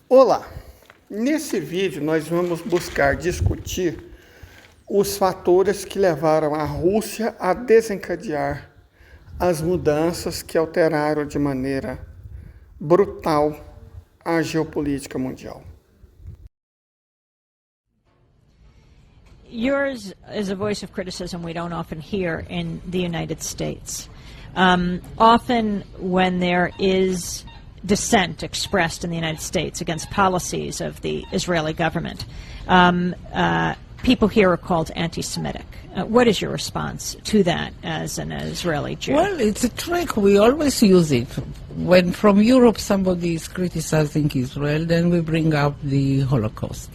Olá! Nesse vídeo nós vamos buscar discutir os fatores que levaram a Rússia a desencadear as mudanças que alteraram de maneira brutal a geopolítica mundial. Yours is a voice of criticism we don't often hear in the United States. Often when there is dissent expressed in the United States against policies of the Israeli government, people here are called anti-Semitic. What is your response to that as an Israeli Jew? Well, it's a trick. We always use it. When from Europe somebody is criticizing Israel, then we bring up the Holocaust.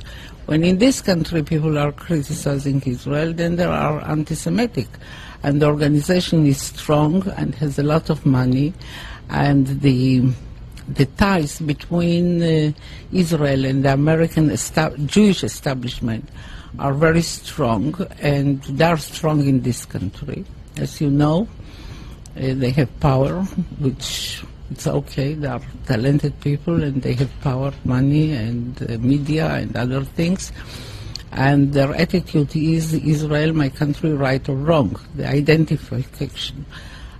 When in this country people are criticizing Israel, then they are anti-Semitic. And the organization is strong and has a lot of money, and the ties between Israel and the American Jewish establishment are very strong, and they are strong in this country. As you know, they have power, which it's okay. They are talented people, and they have power, money, and media, and other things. And their attitude is Israel, my country, right or wrong, the identification.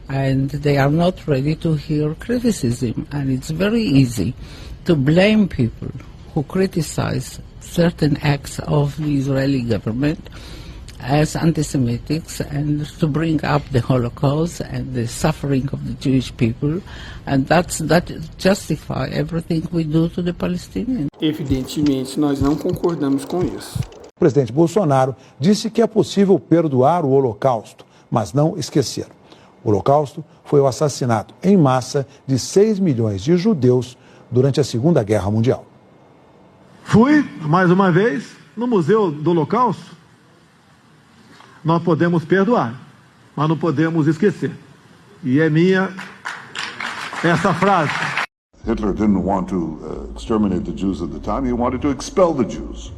And they are not ready to hear criticism. And it's very easy to blame people who criticize certain acts of the Israeli government as anti-Semitics, and to bring up the Holocaust and the suffering of the Jewish people, and that justify everything we do to the Palestinians. Evidentemente, nós não concordamos com isso. O presidente Bolsonaro disse que é possível perdoar o Holocausto, mas não esquecer. O Holocausto foi o assassinato em massa de 6 milhões de judeus durante a Segunda Guerra Mundial. Fui, mais uma vez, no Museu do Holocausto. Nós podemos perdoar, mas não podemos esquecer. E é minha essa frase. Hitler didn't want to exterminate the Jews at the time. He wanted to expel the Jews.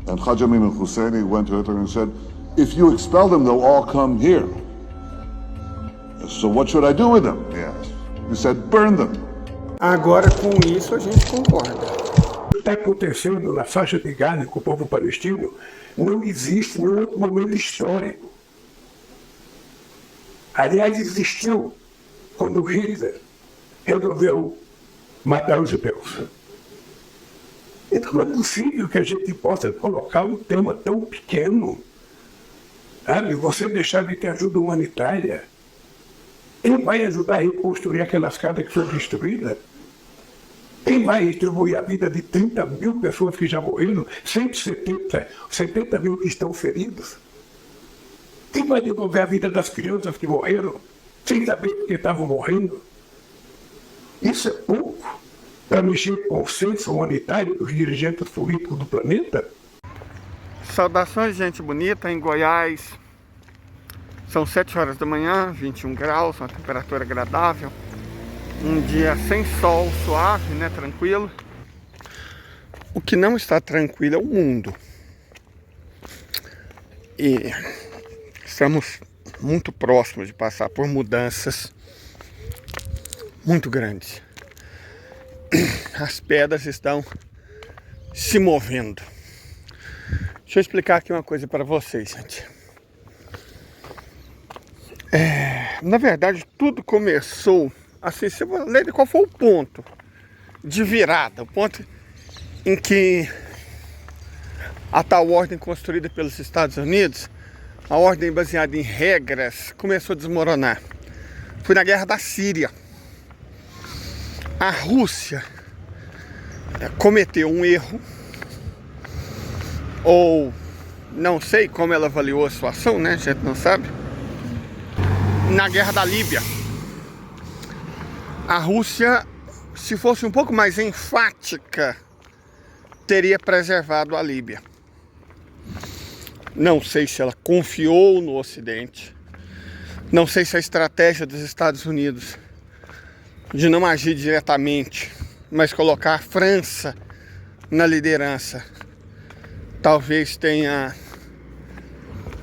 And Haj Amin al-Husseini went to Hitler and said, if you expel them, they'll all come here. So what should I do with them? He asked. He said, burn them. Agora, com isso, a gente concorda. O que está acontecendo na faixa de Gaza com o povo palestino não existe em outro momento histórico. Aliás, existiu quando Hitler resolveu matar os judeus. Então não é possível que a gente possa colocar um tema tão pequeno. Sabe? Você deixar de ter ajuda humanitária. Quem vai ajudar a reconstruir aquelas casas que foram destruídas? Quem vai distribuir a vida de 30 mil pessoas que já morreram, 70 mil que estão feridos? Quem vai devolver a vida das crianças que morreram, sem saber que estavam morrendo? Isso é pouco para mexer com o senso humanitário dos dirigentes políticos do planeta? Saudações, gente bonita, em Goiás. São 7 horas da manhã, 21 graus, uma temperatura agradável. Um dia sem sol, suave, né, tranquilo. O que não está tranquilo é o mundo. E estamos muito próximos de passar por mudanças muito grandes. As pedras estão se movendo. Deixa eu explicar aqui uma coisa para vocês, gente. Na verdade, tudo começou assim, você vai ler qual foi o ponto de virada, o ponto em que a tal ordem construída pelos Estados Unidos, a ordem baseada em regras, começou a desmoronar. Foi na guerra da Síria. A Rússia cometeu um erro, ou não sei como ela avaliou a situação, né? A gente não sabe. Na guerra da Líbia, a Rússia, se fosse um pouco mais enfática, teria preservado a Líbia. Não sei se ela confiou no Ocidente. Não sei se a estratégia dos Estados Unidos de não agir diretamente, mas colocar a França na liderança, talvez tenha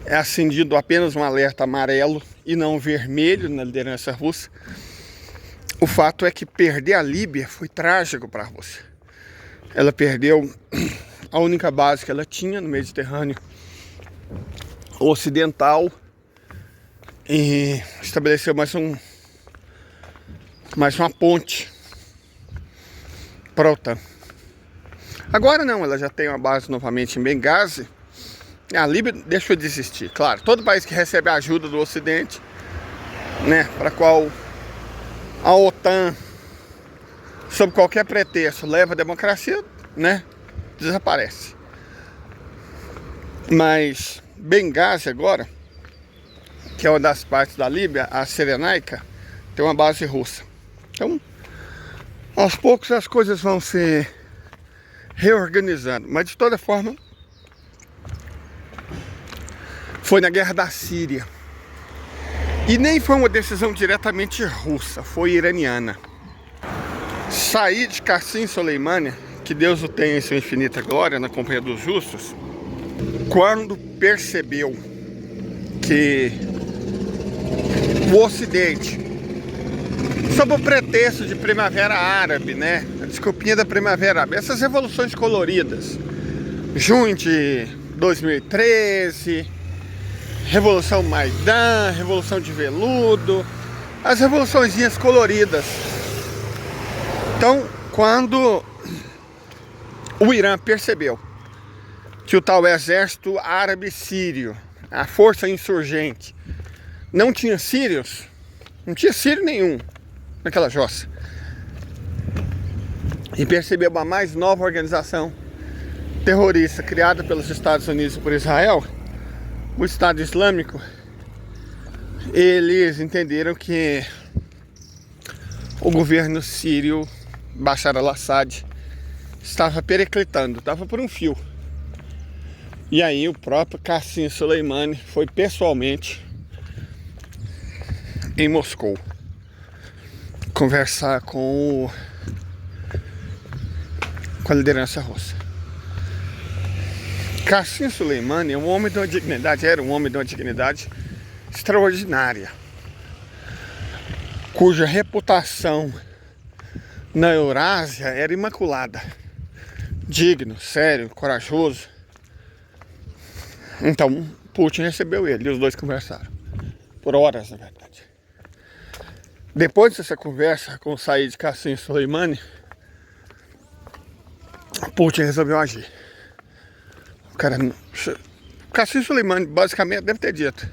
acendido apenas um alerta amarelo e não vermelho na liderança russa. O fato é que perder a Líbia foi trágico para a Rússia. ela perdeu a única base que ela tinha no Mediterrâneo Ocidental e estabeleceu mais uma ponte para a OTAN. Agora não, ela já tem uma base novamente em Benghazi. A Líbia deixou de existir, claro. Todo país que recebe ajuda do Ocidente, né, para qual a OTAN, sob qualquer pretexto, leva a democracia, né, desaparece. Mas Benghazi agora, que é uma das partes da Líbia, a Cirenaica, tem uma base russa. Então, aos poucos as coisas vão se reorganizando, mas de toda forma foi na guerra da Síria e nem foi uma decisão diretamente russa, foi iraniana. Said Qasim Soleimani, que Deus o tenha em sua infinita glória na companhia dos justos, quando percebeu que o Ocidente, sob o pretexto de Primavera Árabe, né? A desculpinha da Primavera Árabe, essas revoluções coloridas, junho de 2013, Revolução Maidan, Revolução de Veludo, as revoluçõezinhas coloridas. Então, quando o Irã percebeu que o tal exército árabe sírio, a força insurgente, não tinha sírios, não tinha sírio nenhum naquela jossa, e percebeu uma mais nova organização terrorista criada pelos Estados Unidos e por Israel, o Estado Islâmico, eles entenderam que o governo sírio, Bashar al-Assad, estava periclitando, estava por um fio. E aí o próprio Qasim Soleimani foi pessoalmente em Moscou conversar com a liderança russa. Qasim Soleimani é um homem de uma dignidade, era um homem de uma dignidade extraordinária, cuja reputação na Eurásia era imaculada. Digno, sério, corajoso. Então Putin recebeu ele e os dois conversaram por horas, na verdade. Depois dessa conversa com o Said Qasim Soleimani, Putin resolveu agir. O cara, Qasim Soleimani basicamente deve ter dito: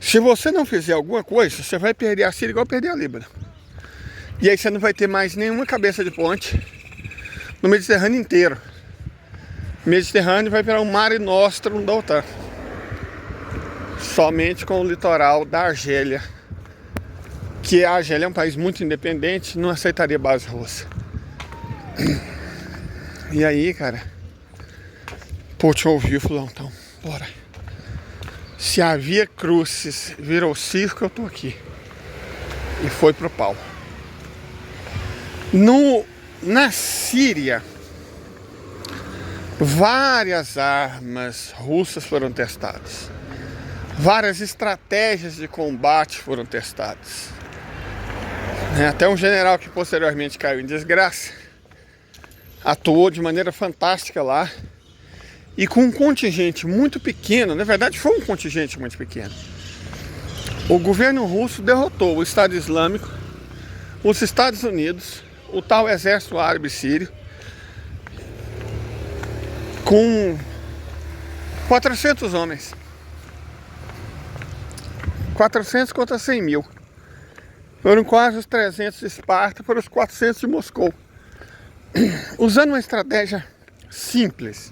se você não fizer alguma coisa, você vai perder a Síria igual perder a Líbano. E aí você não vai ter mais nenhuma cabeça de ponte no Mediterrâneo inteiro. O Mediterrâneo vai virar um Mare Nostrum da OTAN. Somente com o litoral da Argélia, que a Argélia é um país muito independente, não aceitaria base russa. E aí, cara, Putin ouviu e falou: então, bora. Se havia crucis, virou circo, eu tô aqui. E foi pro pau. Na Síria, várias armas russas foram testadas. Várias estratégias de combate foram testadas. Até um general que posteriormente caiu em desgraça atuou de maneira fantástica lá. E com um contingente muito pequeno, na verdade foi um contingente muito pequeno, o governo russo derrotou o Estado Islâmico, os Estados Unidos, o tal exército árabe sírio, com 400 homens. 400 contra 100 mil. Foram quase os 300 de Esparta para os 400 de Moscou. Usando uma estratégia simples,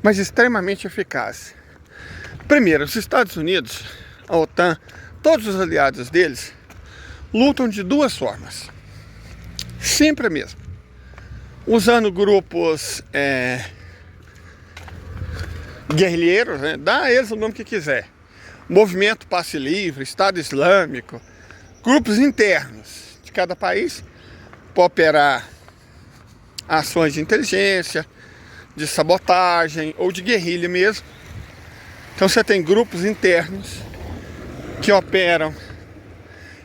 mas extremamente eficaz. Primeiro, os Estados Unidos, a OTAN, todos os aliados deles, lutam de duas formas. Sempre a mesma. Usando grupos guerrilheiros, né? Dá a eles o nome que quiser. Movimento Passe Livre, Estado Islâmico, grupos internos de cada país para operar ações de inteligência, de sabotagem ou de guerrilha mesmo. Então você tem grupos internos que operam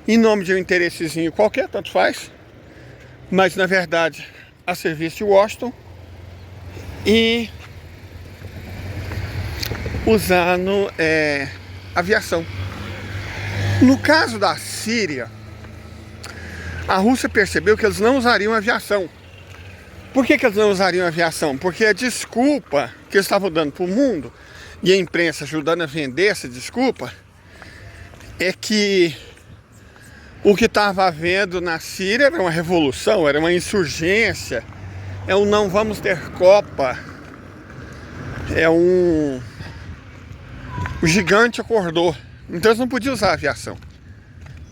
em nome de um interessezinho qualquer, tanto faz, mas na verdade a serviço de Washington, e usando aviação. No caso da Síria, a Rússia percebeu que eles não usariam aviação. Por que eles não usariam aviação? Porque a desculpa que eles estavam dando para o mundo, e a imprensa ajudando a vender essa desculpa, é que o que estava havendo na Síria era uma revolução, era uma insurgência, é um não vamos ter Copa, o gigante acordou. Então eles não podiam usar a aviação,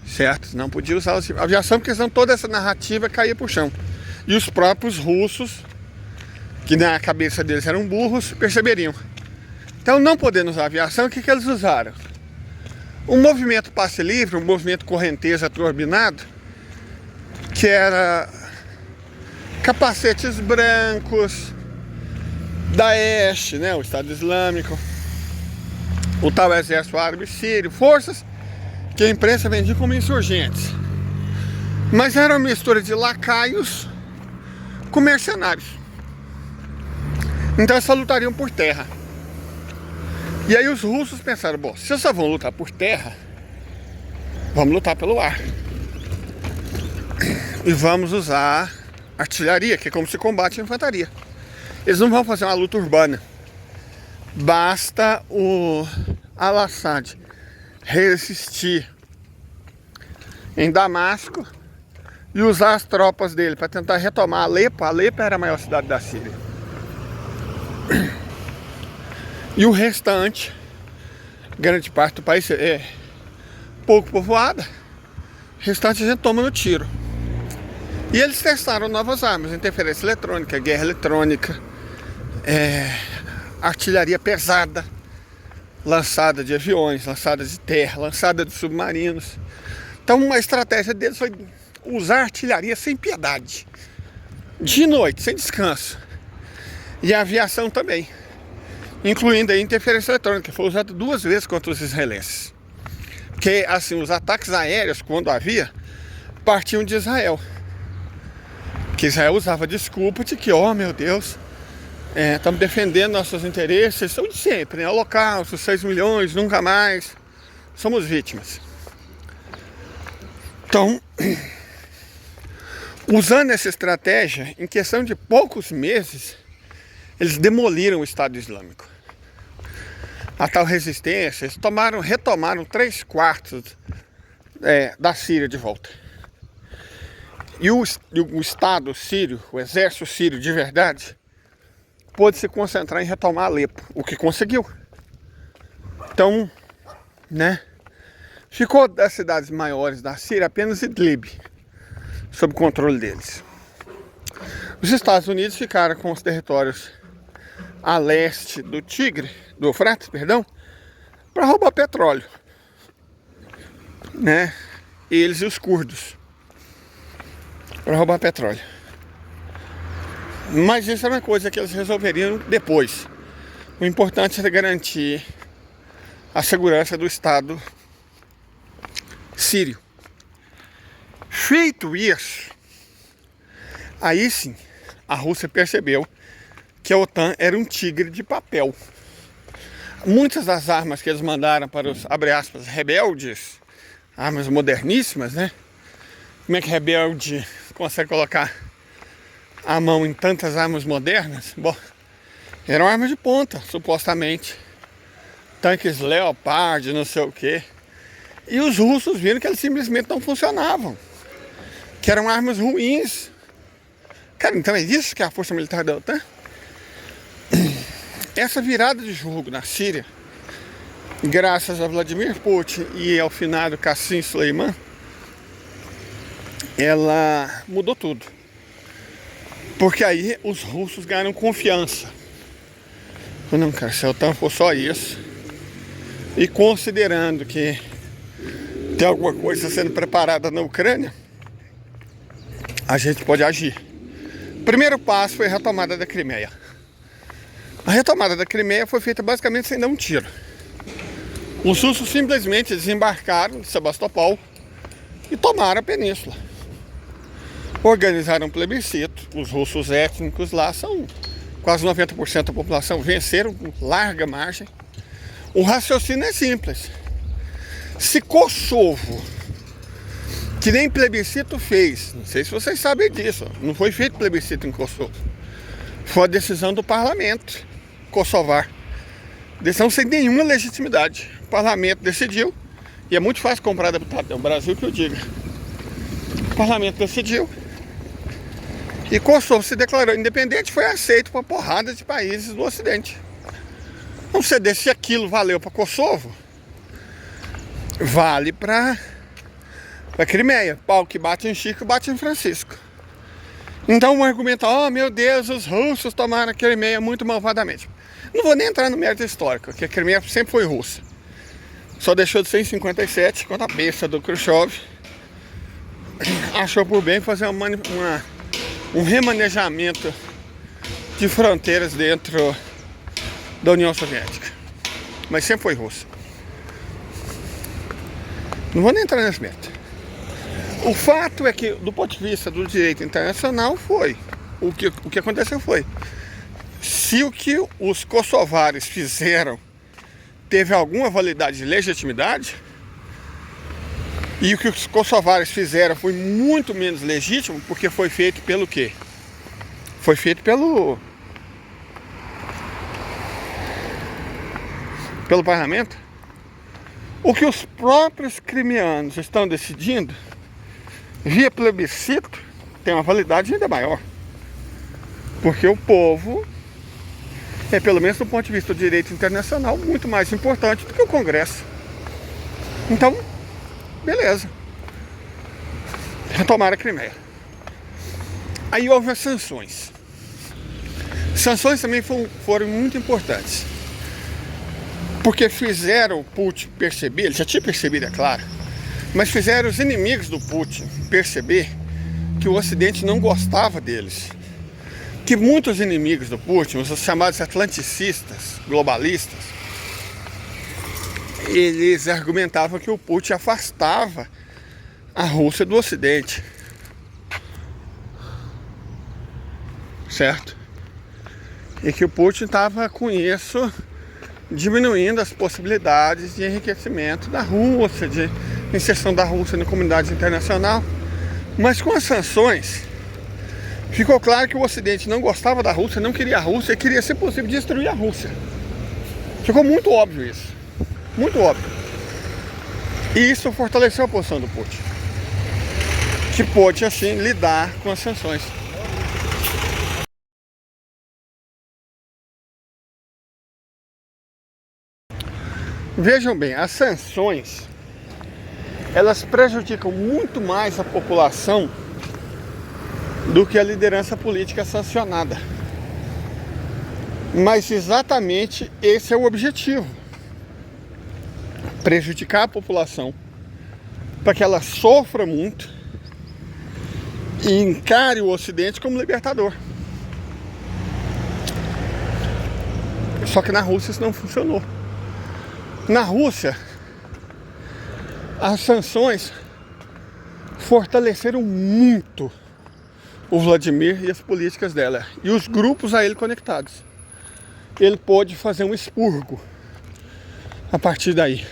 certo? Não podiam usar a aviação porque senão toda essa narrativa caía pro chão. E os próprios russos, que na cabeça deles eram burros, perceberiam. Então, não podendo usar a aviação, o que eles usaram? Um movimento passe livre, um movimento correnteza turbinado, que era capacetes brancos, Daesh, né, o Estado Islâmico, o tal exército árabe sírio, forças que a imprensa vendia como insurgentes. Mas era uma mistura de lacaios com mercenários. Então eles só lutariam por terra. E aí os russos pensaram, bom, se eles só vão lutar por terra, vamos lutar pelo ar. E vamos usar artilharia, que é como se combate a infantaria. Eles não vão fazer uma luta urbana. Basta o Al-Assad resistir em Damasco e usar as tropas dele para tentar retomar Alepo. Alepo era a maior cidade da Síria. E o restante, grande parte do país é pouco povoada, o restante a gente toma no tiro. E eles testaram novas armas, interferência eletrônica, guerra eletrônica, artilharia pesada, lançada de aviões, lançada de terra, lançada de submarinos. Então uma estratégia deles foi usar artilharia sem piedade, de noite, sem descanso. E a aviação também, incluindo a interferência eletrônica, que foi usada 2 vezes contra os israelenses. Porque assim, os ataques aéreos, quando havia, partiam de Israel. Que Israel usava desculpa de que, oh meu Deus, estamos defendendo nossos interesses, são de sempre, né? Holocausto, 6 milhões, nunca mais, somos vítimas. Então, usando essa estratégia, em questão de poucos meses, eles demoliram o Estado Islâmico. A tal resistência, eles retomaram 3/4 da Síria de volta. E o Estado sírio, o exército sírio de verdade, pôde se concentrar em retomar Alepo, o que conseguiu. Então, né, ficou das cidades maiores da Síria apenas Idlib, sob controle deles. Os Estados Unidos ficaram com os territórios a leste do Eufrates, para roubar petróleo, né? Eles e os curdos, para roubar petróleo. Mas isso é uma coisa que eles resolveriam depois. O importante é garantir a segurança do Estado sírio. Feito isso, aí sim a Rússia percebeu que a OTAN era um tigre de papel. Muitas das armas que eles mandaram para os, abre aspas, rebeldes, armas moderníssimas, né? Como é que rebelde consegue colocar a mão em tantas armas modernas? Bom, eram armas de ponta, supostamente. Tanques Leopard, não sei o quê. E os russos viram que eles simplesmente não funcionavam. Que eram armas ruins. Cara, então é isso que é a força militar da OTAN? Essa virada de jogo na Síria, graças a Vladimir Putin e ao finado Qasem Soleimani, ela mudou tudo. Porque aí os russos ganharam confiança. Não, cara, se a OTAN for só isso, e considerando que tem alguma coisa sendo preparada na Ucrânia, a gente pode agir. O primeiro passo foi a retomada da Crimeia. A retomada da Crimeia foi feita basicamente sem dar um tiro. Os russos simplesmente desembarcaram de Sebastopol e tomaram a península. Organizaram um plebiscito. Os russos étnicos lá são quase 90% da população venceram com larga margem. O raciocínio é simples. Se Kosovo, que nem plebiscito fez, não sei se vocês sabem disso, não foi feito plebiscito em Kosovo, foi a decisão do parlamento kosovar, decisão sem nenhuma legitimidade. O parlamento decidiu, e é muito fácil comprar deputado, é o Brasil que eu diga. O parlamento decidiu, e Kosovo se declarou independente, foi aceito por uma porrada de países do Ocidente. Vamos saber se aquilo valeu para Kosovo, vale para Crimeia. Pau que bate em Chico, bate em Francisco. Então o argumento, oh meu Deus, os russos tomaram a Crimeia muito malvadamente. Não vou nem entrar no mérito histórico, porque a Crimeia sempre foi russa. Só deixou de ser em 57, quando a besta do Khrushchev achou por bem fazer um remanejamento de fronteiras dentro da União Soviética. Mas sempre foi russa. Não vou nem entrar nesse mérito. O fato é que, do ponto de vista do direito internacional, o que aconteceu foi, se o que os kosovares fizeram teve alguma validade de legitimidade, e o que os kosovares fizeram foi muito menos legítimo, porque foi feito pelo quê? Foi feito pelo parlamento. O que os próprios crimeanos estão decidindo via plebiscito tem uma validade ainda maior, porque o povo é, pelo menos do ponto de vista do direito internacional, muito mais importante do que o Congresso. Então, beleza, retomaram a Crimeia. Aí houve as sanções. Sanções também foram muito importantes, porque fizeram o Putin perceber, ele já tinha percebido, é claro, mas fizeram os inimigos do Putin perceber que o Ocidente não gostava deles. Que muitos inimigos do Putin, os chamados atlanticistas, globalistas, eles argumentavam que o Putin afastava a Rússia do Ocidente. Certo? E que o Putin estava com isso diminuindo as possibilidades de enriquecimento da Rússia, de inserção da Rússia na comunidade internacional. Mas com as sanções, ficou claro que o Ocidente não gostava da Rússia, não queria a Rússia e queria, se possível, destruir a Rússia. Ficou muito óbvio isso. Muito óbvio. E isso fortaleceu a posição do Putin, que pôde, assim, lidar com as sanções. Vejam bem, as sanções, elas prejudicam muito mais a população do que a liderança política sancionada. Mas exatamente esse é o objetivo: prejudicar a população para que ela sofra muito e encare o Ocidente como libertador. Só que na Rússia isso não funcionou. Na Rússia, as sanções fortaleceram muito o Vladimir e as políticas dela, e os grupos a ele conectados. Ele pôde fazer um expurgo a partir daí.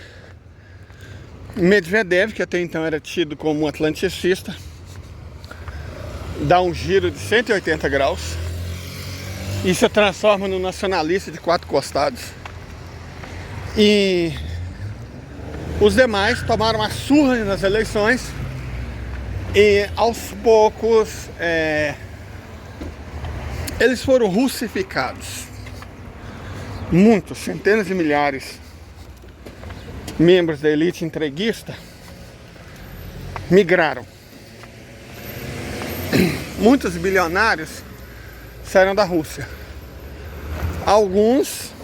Medvedev, que até então era tido como um atlanticista, dá um giro de 180 graus e se transforma no nacionalista de quatro costados. E os demais tomaram a surra nas eleições e aos poucos eles foram russificados. Muitos, centenas de milhares de membros da elite entreguista migraram. Muitos bilionários saíram da Rússia. Alguns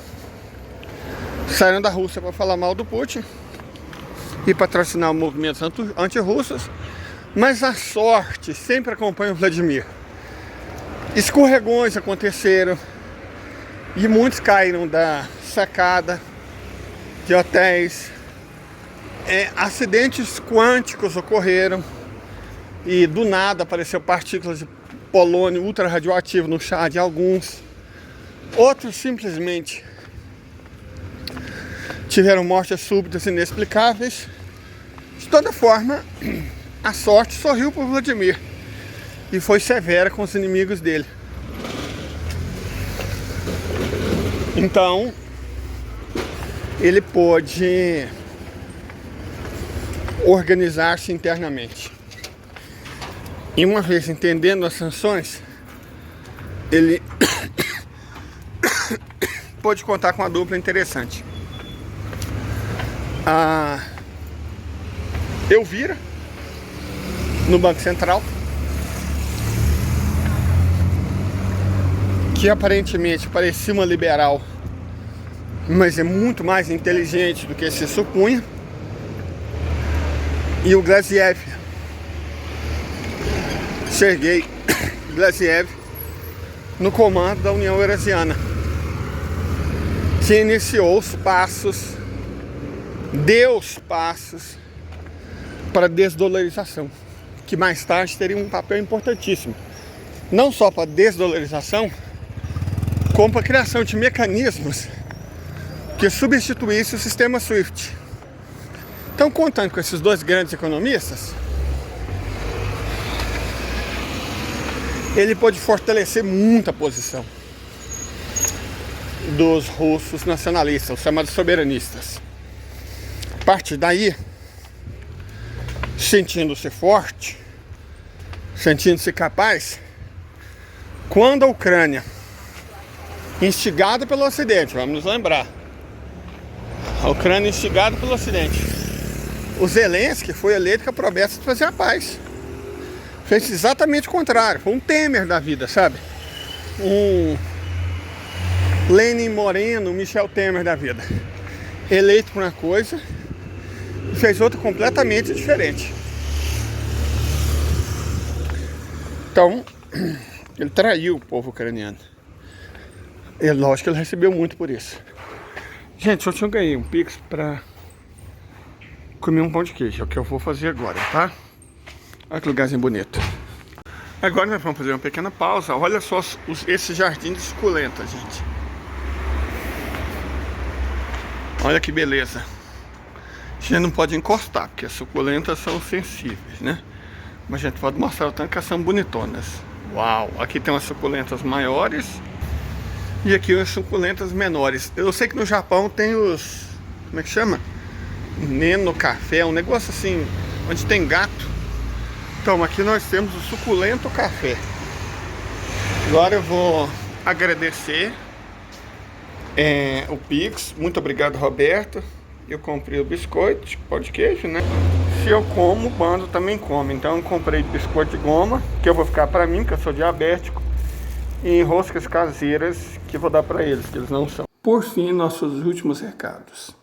saíram da Rússia para falar mal do Putin e patrocinar movimentos antirrussos, mas a sorte sempre acompanha o Vladimir. Escorregões aconteceram e muitos caíram da sacada de hotéis. Acidentes quânticos ocorreram e do nada apareceu partículas de polônio ultra radioativo no chá de alguns. Outros simplesmente tiveram mortes súbitas inexplicáveis. De toda forma, a sorte sorriu por Vladimir e foi severa com os inimigos dele. Então, ele pôde organizar-se internamente. E uma vez entendendo as sanções, ele pôde contar com uma dupla interessante. A Elvira, no Banco Central, que aparentemente parecia uma liberal, mas é muito mais inteligente do que se supunha, e o Glaziev, Sergei Glaziev, no comando da União Eurasiana, que iniciou os passos, deu os passos para a desdolarização, que mais tarde teria um papel importantíssimo, não só para a desdolarização, como para a criação de mecanismos que substituíssem o sistema SWIFT. Então, contando com esses dois grandes economistas, ele pôde fortalecer muito a posição dos russos nacionalistas, os chamados soberanistas. A partir daí, sentindo-se forte, sentindo-se capaz, quando a Ucrânia, instigada pelo Ocidente, vamos nos lembrar, a Ucrânia instigada pelo Ocidente, o Zelensky foi eleito com a promessa de fazer a paz. Fez exatamente o contrário, foi um Temer da vida, sabe? Um Lenin Moreno, Michel Temer da vida. Eleito por uma coisa e fez outra completamente diferente. Então, ele traiu o povo ucraniano. E lógico que ele recebeu muito por isso. Gente, eu ganhei um Pix pra comer um pão de queijo. É o que eu vou fazer agora, tá? Olha que lugarzinho bonito. Agora nós vamos fazer uma pequena pausa. Olha só esse jardim de suculenta, gente. Olha que beleza. A gente não pode encostar, porque as suculentas são sensíveis, né? Mas a gente pode mostrar o tanto que elas são bonitonas. Uau! Aqui tem umas suculentas maiores e aqui umas suculentas menores. Eu sei que no Japão tem os... como é que chama? Neno café, um negócio assim, onde tem gato. Então aqui nós temos o suculento café. Agora eu vou agradecer o Pix. Muito obrigado, Roberto. Eu comprei o biscoito, pão de queijo, né? Se eu como, o bando também come. Então eu comprei biscoito de goma, que eu vou ficar pra mim, que eu sou diabético, e roscas caseiras que eu vou dar pra eles, que eles não são. Por fim, nossos últimos recados.